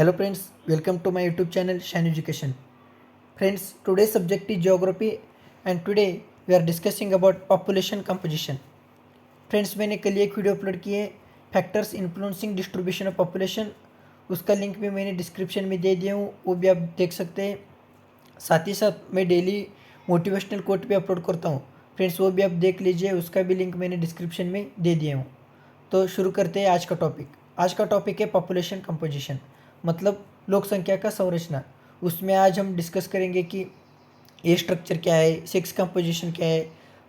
Hello friends, welcome to my YouTube channel Shine Education. Friends, today's subject is geography and today we are discussing about population composition. Friends मैंने कल एक video upload की है factors influencing distribution of population, उसका link भी मैंने description में दे दिया हूँ, वो भी आप देख सकते हैं। साथ ही साथ मैं डेली मोटिवेशनल कोट भी अपलोड करता हूँ फ्रेंड्स, वो भी आप देख लीजिए, उसका भी लिंक मैंने डिस्क्रिप्शन में दे दिया हूँ। तो शुरू करते हैं आज का टॉपिक। आज का टॉपिक है पॉपुलेशन कंपोजिशन, मतलब लोक संख्या का संरचना। उसमें आज हम डिस्कस करेंगे कि ये स्ट्रक्चर क्या है, सेक्स कंपोजिशन क्या है,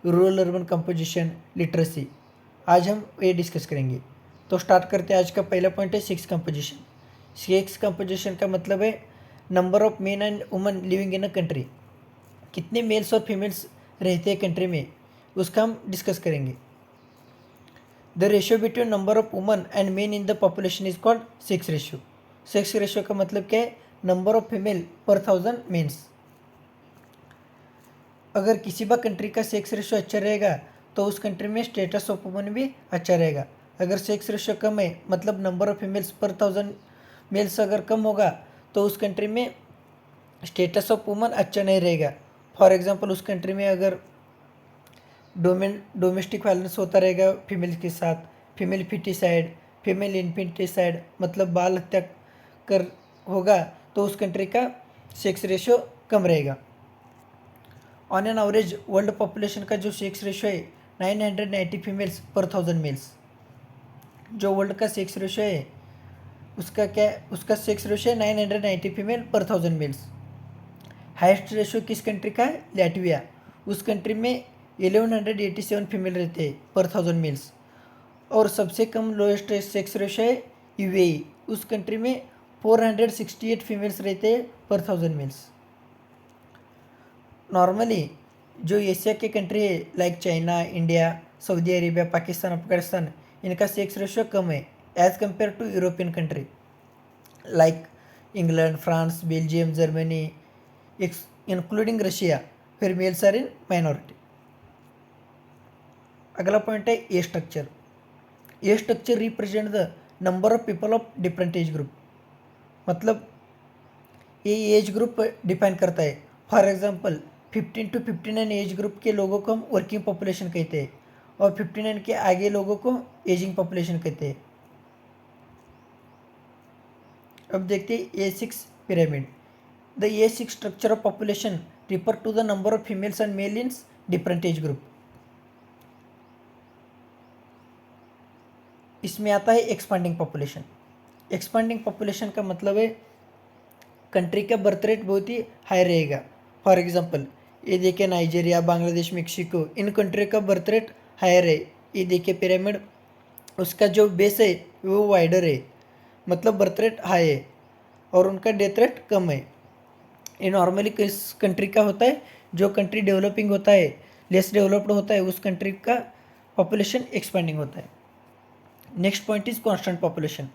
रूरल अर्बन कंपोजिशन, लिटरेसी, आज हम ये डिस्कस करेंगे। तो स्टार्ट करते हैं। आज का पहला पॉइंट है सेक्स कंपोजिशन। सेक्स कंपोजिशन का मतलब है number of main and women living in a country, कितने मेल्स और फीमेल्स रहते हैं कंट्री में, उसका हम डिस्कस करेंगे। The ratio between number of woman and main in the population is called sex ratio. Sex ratio का मतलब क्या है, नंबर ऑफ फीमेल पर 1000 मेन्स। अगर किसी भी कंट्री का सेक्स रेशियो अच्छा रहेगा तो उस कंट्री में स्टेटस ऑफ वुमन भी अच्छा रहेगा। अगर सेक्स रेशियो कम है, मतलब नंबर ऑफ फीमेल्स पर 1000 मेल्स अगर कम होगा तो उस कंट्री में स्टेटस ऑफ वुमन अच्छा नहीं रहेगा। फॉर एग्जांपल, उस कंट्री में अगर डोमेस्टिक वायलेंस होता रहेगा फीमेल के साथ, फीमेल फिटिसाइड, फीमेल इन्फेंटिसाइड, मतलब बाल हत्या कर होगा, तो उस कंट्री का सेक्स रेशियो कम रहेगा। On an average world population का जो सेक्स रेशियो है 990 फीमेल्स पर 1000 मेल्स। जो वर्ल्ड का सेक्स रेशियो है उसका क्या है, उसका सेक्स रेशियो है 990 फीमेल पर 1000 मेल्स। हाईएस्ट रेशियो किस कंट्री का है, लैटविया। उस कंट्री में 1187 फीमेल रहते हैं पर 1000 मेल्स। और सबसे कम लोएस्ट सेक्स रेशियो है यूएई। उस कंट्री में 468 फीमेल्स रहते हैं पर 1000 मेल्स। नॉर्मली जो एशिया के कंट्री है like China, India, Saudi Arabia, Pakistan, Afghanistan, इनका सेक्स रेशियो कम है as compare to European country like England, France, Belgium, Germany, including Russia. फिर मेल्स आर इन माइनॉरिटी। अगला पॉइंट है a structure. A structure represent the number of people of different age group, मतलब ये age group define करता है। For example 15 to 59 age group के लोगों को हम वर्किंग पॉपुलेशन कहते हैं और 59 के आगे लोगों को एजिंग पॉपुलेशन कहते हैं। अब देखते हैं A6 pyramid. The A6 structure of population refer to the number of females and male in different age group. इसमें आता है एक्सपांडिंग पॉपुलेशन। एक्सपांडिंग पॉपुलेशन का मतलब है कंट्री का बर्थ रेट बहुत ही हाई रहेगा। फॉर एग्जांपल ये देखिए Nigeria, Bangladesh, Mexico, in country का बर्थ रेट हायर है। ये देखिए पिरामिड, उसका जो बेस है वो वाइडर है, मतलब बर्थ रेट हाई है और उनका डेथ रेट कम है। ये नॉर्मली किस कंट्री का होता है, जो कंट्री डेवलपिंग होता है, लेस डेवलप्ड होता है, उस कंट्री का पॉपुलेशन एक्सपेंडिंग होता है। Next point is constant population.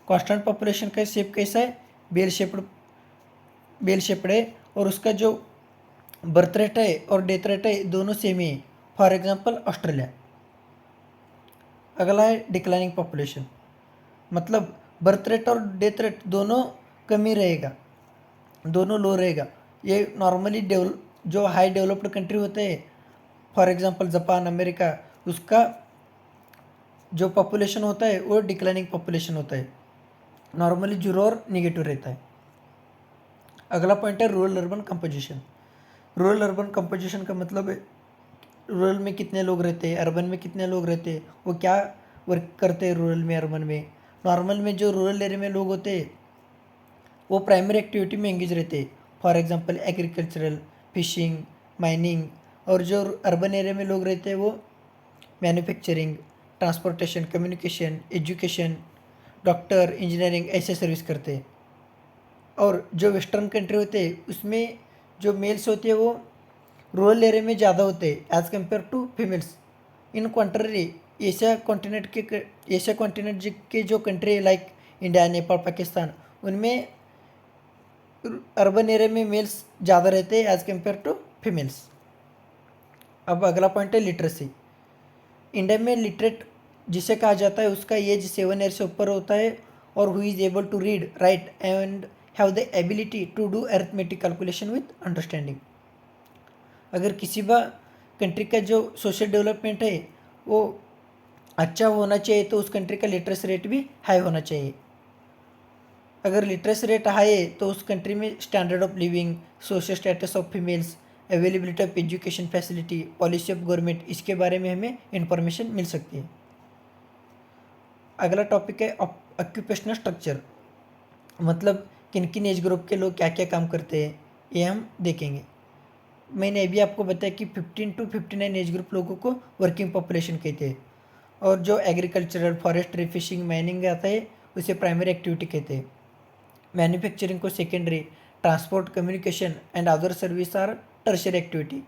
Constant population का शेप कैसा है, बेल शेप्ड है और उसका जो बर्थ रेट है और डेथ रेट है दोनों सेम ही है। For example Australia. अगला है डिक्लाइनिंग पॉपुलेशन, मतलब बर्थ रेट और डेथ रेट दोनों कम ही रहेगा, दोनों लो रहेगा। ये नॉर्मली जो हाई डेवलप्ड कंट्री होते हैं, फॉर एग्जांपल जापान, अमेरिका, उसका जो पॉपुलेशन होता है वो डिक्लाइनिंग पॉपुलेशन होता है, नॉर्मली जीरो और निगेटिव रहता है। अगला पॉइंट है rural urban composition. Rural urban composition का मतलब है रूरल में कितने लोग रहते हैं, अर्बन में कितने लोग रहते हैं, वो क्या वर्क करते हैं रूरल में, अर्बन में। नॉर्मल में जो रूरल एरिया में लोग होते हैं वो प्राइमरी एक्टिविटी में एंगेज रहते हैं, for example agricultural, fishing, mining. और जो अर्बन एरिया में लोग रहते हैं वो manufacturing, transportation, communication, education, doctor, engineering ऐसे सर्विस करते हैं। और जो वेस्टर्न कंट्री होते हैं उसमें जो मेल्स होते हैं वो रूरल एरिया में ज़्यादा होते हैं as compare to females. In contrary Asia continent के जो country like India, Nepal, Pakistan, उनमें अर्बन एरिया में मेल्स ज़्यादा रहते हैं एज़ कम्पेयर टू फीमेल्स। अब अगला पॉइंट है लिटरेसी। इंडिया में लिटरेट जिसे कहा जाता है उसका एज 7 ईयर से ऊपर होता है और who is able to read write and have the ability to do arithmetic calculation with understanding. अगर किसी भी कंट्री का जो सोशल डेवलपमेंट है वो अच्छा होना चाहिए तो उस कंट्री का लिटरेसी रेट भी हाई होना चाहिए। अगर लिटरेसी रेट हाई है तो उस कंट्री में standard of living, social status of females, availability of education facility, policy of government, इसके बारे में हमें इंफॉर्मेशन मिल सकती है। अगला टॉपिक है ऑक्यूपेशनल स्ट्रक्चर, मतलब किन किन एज ग्रुप के लोग क्या क्या काम करते हैं ये हम देखेंगे। मैंने अभी आपको बताया कि 15 टू 59 एज ग्रुप लोगों को वर्किंग पॉपुलेशन कहते हैं, और जो एग्रीकल्चरल, फॉरेस्ट्री, फिशिंग, माइनिंग आता है उसे प्राइमरी एक्टिविटी कहते हैं। मैन्युफैक्चरिंग को secondary, transport, communication and other service are tertiary activity,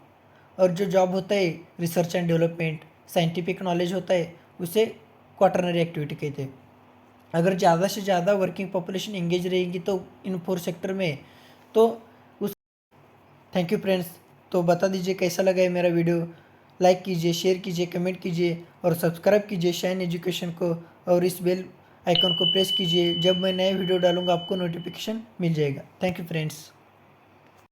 और जो जॉब होता है research and development, scientific knowledge होता है उसे क्वाटरनरी एक्टिविटी कहते हैं। अगर ज़्यादा से ज़्यादा वर्किंग पॉपुलेशन एंगेज रहेगी तो इन 4 सेक्टर में तो उस थैंक यू फ्रेंड्स। तो बता दीजिए कैसा लगा है मेरा वीडियो, लाइक कीजिए, शेयर कीजिए, कमेंट कीजिए और सब्सक्राइब कीजिए शाइन एजुकेशन को, और इस बेल आइकन को प्रेस कीजिए। जब मैं नए वीडियो डालूंगा आपको नोटिफिकेशन मिल जाएगा। Thank you friends.